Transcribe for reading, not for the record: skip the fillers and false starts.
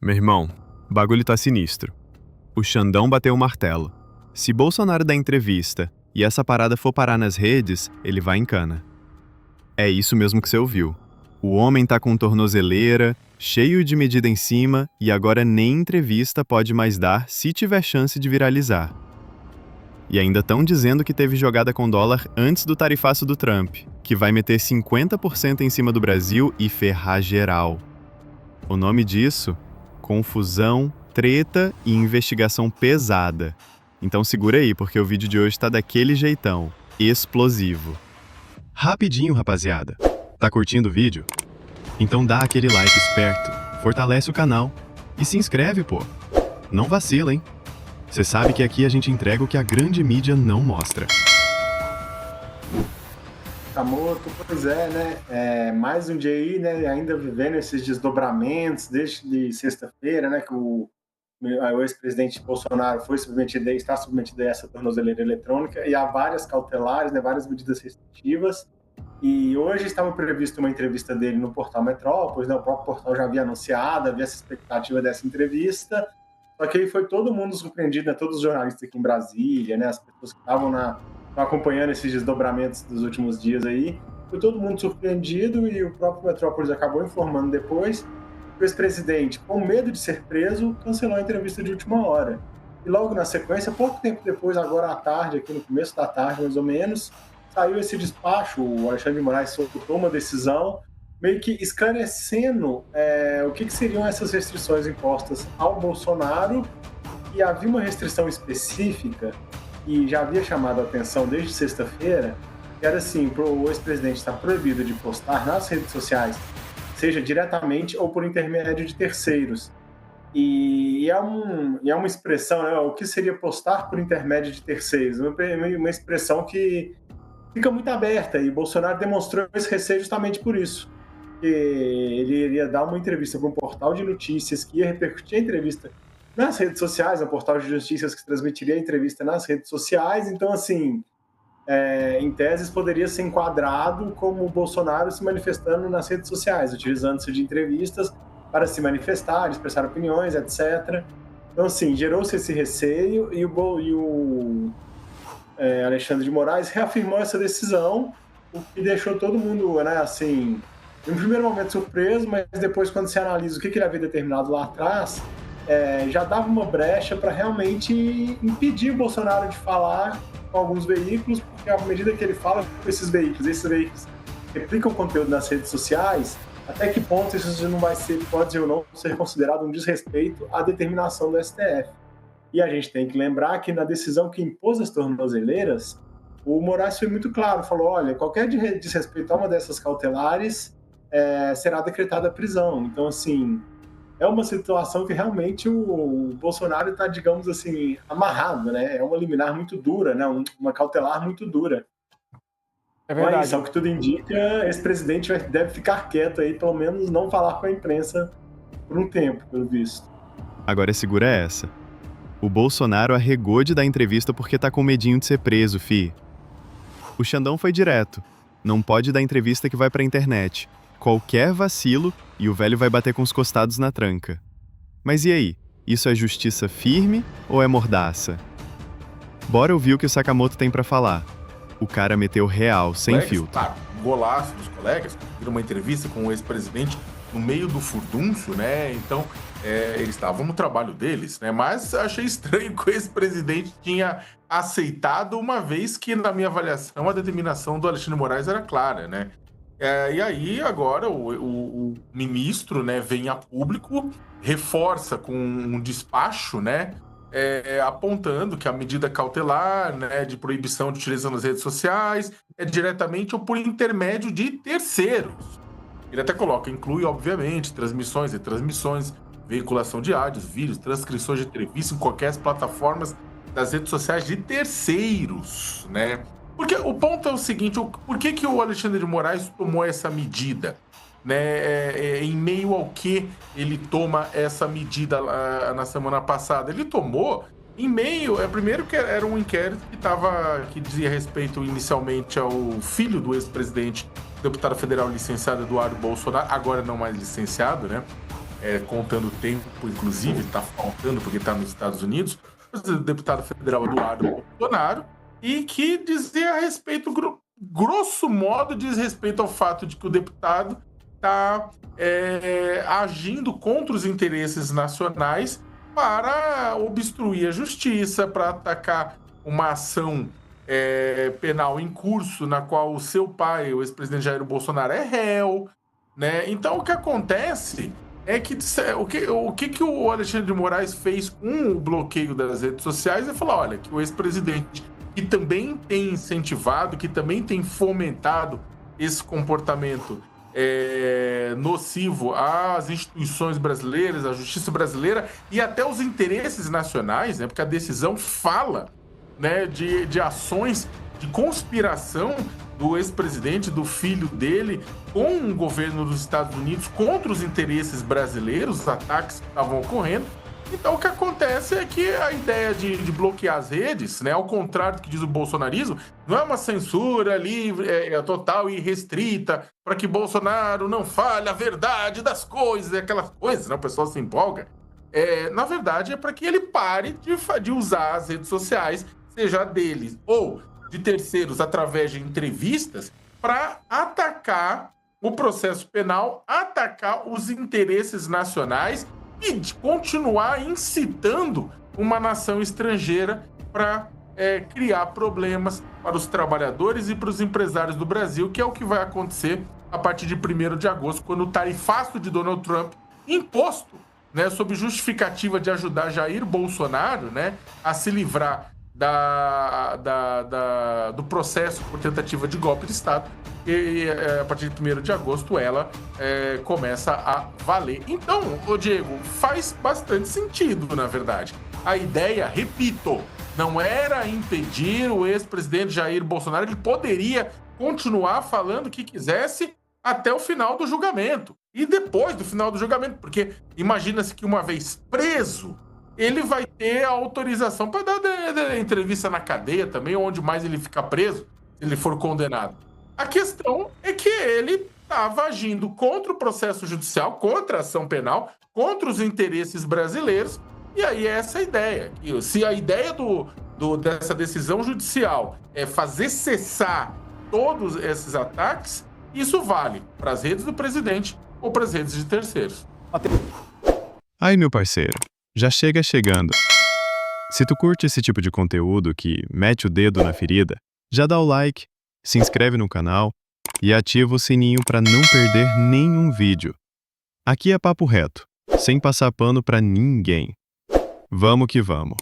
Meu irmão, o bagulho tá sinistro. O Xandão bateu o martelo. Se Bolsonaro dá entrevista e essa parada for parar nas redes, ele vai em cana. É isso mesmo que você ouviu. O homem tá com tornozeleira, cheio de medida em cima e agora nem entrevista pode mais dar se tiver chance de viralizar. E ainda estão dizendo que teve jogada com dólar antes do tarifaço do Trump, que vai meter 50% em cima do Brasil e ferrar geral. O nome disso? Confusão, treta e investigação pesada. Então segura aí, porque o vídeo de hoje tá daquele jeitão, explosivo. Rapidinho, rapaziada. Tá curtindo o vídeo? Então dá aquele like esperto, fortalece o canal e se inscreve, pô. Não vacila, hein? Você sabe que aqui a gente entrega o que a grande mídia não mostra. Sakamoto, pois é, né? Mais um dia aí, né? Ainda vivendo esses desdobramentos desde sexta-feira, né? Que o ex-presidente Bolsonaro está submetido a essa tornozeleira eletrônica e há várias cautelares, né? Várias medidas restritivas. E hoje estava prevista uma entrevista dele no portal Metrópolis, né? O próprio portal já havia anunciado, havia essa expectativa dessa entrevista. Só que aí foi todo mundo surpreendido, né? Todos os jornalistas aqui em Brasília, né? As pessoas que estavam acompanhando esses desdobramentos dos últimos dias aí. Foi todo mundo surpreendido e o próprio Metrópolis acabou informando depois que o ex-presidente, com medo de ser preso, cancelou a entrevista de última hora. E logo na sequência, pouco tempo depois, agora à tarde, aqui no começo da tarde mais ou menos, saiu esse despacho, o Alexandre de Moraes soltou uma decisão meio que esclarecendo o que seriam essas restrições impostas ao Bolsonaro, e havia uma restrição específica que já havia chamado a atenção desde sexta-feira, que era assim, para o ex-presidente estar proibido de postar nas redes sociais, seja diretamente ou por intermédio de terceiros. E é uma expressão, né, o que seria postar por intermédio de terceiros? Uma expressão que fica muito aberta, e Bolsonaro demonstrou esse receio justamente por isso. Que ele iria dar uma entrevista para um portal de notícias que ia repercutir a entrevista nas redes sociais, um portal de notícias que transmitiria a entrevista nas redes sociais. Então, assim, em teses, poderia ser enquadrado como o Bolsonaro se manifestando nas redes sociais, utilizando-se de entrevistas para se manifestar, expressar opiniões, etc. Então, assim, gerou-se esse receio e o Alexandre de Moraes reafirmou essa decisão, o que deixou todo mundo, né, assim, em um primeiro momento surpreso, mas depois, quando se analisa o que ele havia determinado lá atrás, já dava uma brecha para realmente impedir o Bolsonaro de falar com alguns veículos, porque à medida que ele fala com esses veículos replicam conteúdo nas redes sociais, até que ponto isso não pode ou não ser considerado um desrespeito à determinação do STF. E a gente tem que lembrar que na decisão que impôs as tornozeleiras, o Moraes foi muito claro, falou, olha, qualquer desrespeito a uma dessas cautelares será decretada a prisão. Então, assim, é uma situação que realmente o Bolsonaro está, digamos assim, amarrado, né? É uma liminar muito dura, né? Uma cautelar muito dura. É verdade. Mas, ao que tudo indica, esse presidente deve ficar quieto aí, pelo menos não falar com a imprensa por um tempo, pelo visto. Agora segura essa. O Bolsonaro arregou de dar entrevista porque tá com medinho de ser preso, fi. O Xandão foi direto. Não pode dar entrevista que vai pra internet. Qualquer vacilo e o velho vai bater com os costados na tranca. Mas e aí? Isso é justiça firme ou é mordaça? Bora ouvir o que o Sakamoto tem pra falar. O cara meteu real, sem filtro. Claro, golaço dos colegas, viram uma entrevista com o ex-presidente no meio do furdunço, né? Então, eles estavam no trabalho deles, né? Mas achei estranho que o ex-presidente tinha aceitado, uma vez que, na minha avaliação, a determinação do Alexandre de Moraes era clara, né? E aí, agora, o ministro, né, vem a público, reforça com um despacho, né, apontando que a medida cautelar, né, de proibição de utilização das redes sociais é diretamente ou por intermédio de terceiros. Ele até coloca, inclui, obviamente, transmissões, retransmissões, veiculação de áudios, vídeos, transcrições de entrevista em qualquer plataformas das redes sociais de terceiros, né? Porque o ponto é o seguinte, por que o Alexandre de Moraes tomou essa medida? Né, em meio ao que ele toma essa medida na semana passada? Ele tomou em meio, primeiro que era um inquérito que dizia respeito inicialmente ao filho do ex-presidente, deputado federal licenciado Eduardo Bolsonaro, agora não mais licenciado, né? contando o tempo, inclusive, está faltando porque está nos Estados Unidos, o deputado federal Eduardo Bolsonaro, e que dizia a respeito, grosso modo, diz respeito ao fato de que o deputado está agindo contra os interesses nacionais para obstruir a justiça, para atacar uma ação penal em curso, na qual o seu pai, o ex-presidente Jair Bolsonaro, é réu, né? Então, o que acontece é que o que o Alexandre de Moraes fez com o bloqueio das redes sociais é falar, olha, que o ex-presidente, que também tem incentivado, que também tem fomentado esse comportamento nocivo às instituições brasileiras, à justiça brasileira e até os interesses nacionais, né? Porque a decisão fala, né, de ações de conspiração do ex-presidente, do filho dele, com o governo dos Estados Unidos contra os interesses brasileiros, os ataques que estavam ocorrendo. Então, o que acontece é que a ideia de bloquear as redes, né, ao contrário do que diz o bolsonarismo, não é uma censura livre, total e restrita, para que Bolsonaro não fale a verdade das coisas, aquelas coisas, né, o pessoal se empolga. Na verdade, é para que ele pare de usar as redes sociais, seja deles ou de terceiros, através de entrevistas, para atacar o processo penal, atacar os interesses nacionais e de continuar incitando uma nação estrangeira para criar problemas para os trabalhadores e para os empresários do Brasil, que é o que vai acontecer a partir de 1º de agosto, quando o tarifaço de Donald Trump, imposto, né, sob justificativa de ajudar Jair Bolsonaro, né, a se livrar do processo por tentativa de golpe de Estado, e a partir de 1º de agosto ela começa a valer. Então, Diego, faz bastante sentido, na verdade. A ideia, repito, não era impedir o ex-presidente Jair Bolsonaro, ele poderia continuar falando o que quisesse até o final do julgamento. E depois do final do julgamento, porque imagina-se que uma vez preso, ele vai ter a autorização para dar entrevista na cadeia também, onde mais ele fica preso, se ele for condenado. A questão é que ele estava agindo contra o processo judicial, contra a ação penal, contra os interesses brasileiros, e aí é essa a ideia. Se a ideia dessa decisão judicial é fazer cessar todos esses ataques, isso vale para as redes do presidente ou para as redes de terceiros. Aí, meu parceiro, já chega chegando. Se tu curte esse tipo de conteúdo que mete o dedo na ferida, já dá o like, se inscreve no canal e ativa o sininho para não perder nenhum vídeo. Aqui é papo reto, sem passar pano para ninguém. Vamos que vamos.